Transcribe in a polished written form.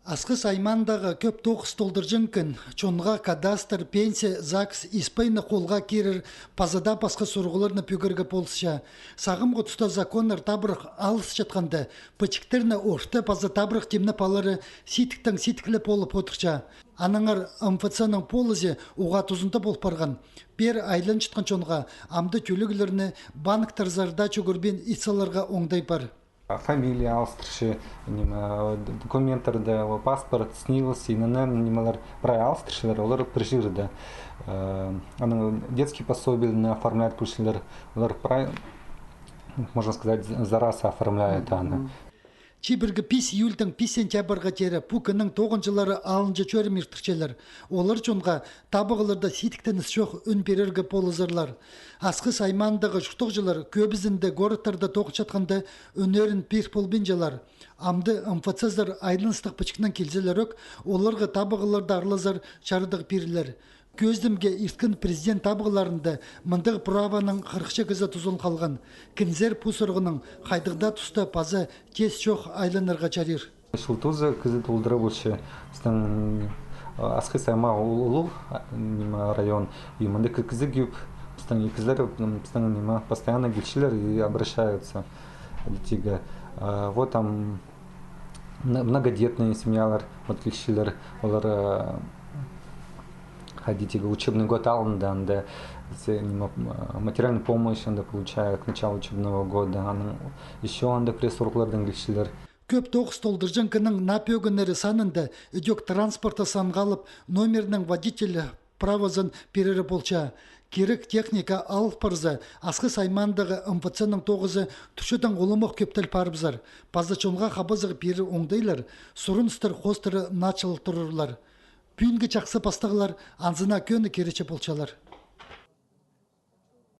Асқы саймандағы көп тоқыс толдыржын күн, чонға кадастр, пенсия, ЗАГС, испайны қолға керір, пазада басқа сұрғыларны пөгіргі болсыша. Сағым ғұтыста законлар табырық алыс жатқанды, пычықтерні орты паза табырық темні палары ситіктің ситіклі болып отырша. Анаңар МФЦ-ның полызы уға тұзында болып барған. Бер айлын шытқан чонға амды төлігілеріні банктар зарда чөгірбен итсаларға оңдай бар. Фамилия алыстыршы, документтарды, паспорт, СНИЛС, ИНН, немалар прай алыстыршылар, олар прижирді. Детский пособие оформляют пушилер, олар прай, можно сказать, за раз оформляют. Чибіргі пис июльдің пис сентябрға тері пүкінің 9-жылары алынжы чөрім ертікчелер. Олар чонға табығыларда сетіктініс жоқ үн берергі полызырлар. Асқы саймандағы жұқтық жылар көбізінде горыттарда тоқы жатқанда өнерін пир полбен жалар. Амды МФЦ-зар айлыныстық пычқынан келзелер өк, оларға табығыларда арлазар чарыдық пирлер. Көздімге ирткін президент табығыларында мындығы праваның 40 кізі тұзын қалған. Кінзер пұсырғының қайдығда тұста пазы кес жоқ айланырға жарир. Шылтузы кізі тұлдыры бұлшы. Асқы сайма ұлы район. И мынды кізі кеп, кізлер постоянно келшілер и обращаются. Вот там многодетные семьялар, вот келшілер, олар ходите, учебный год алынды, материальную помощь получают к началу учебного года, еще пресс-урглардан келшілер. Көп тоқыс толдыржын кінің напөгінері санында үдек транспорта санғалып номерінің водителі правозын перері болча. Керек техника алып парза, асқы саймандағы МФЦ-ның 9-ы түшідің олымық көптіл парыбзар. Пазачонға қабызығы пері оңдайлар, сұрын ұстыр қостыры начал тұрырлар. Пүйінгі чақсы пастығылар анзына көні керече болчалар.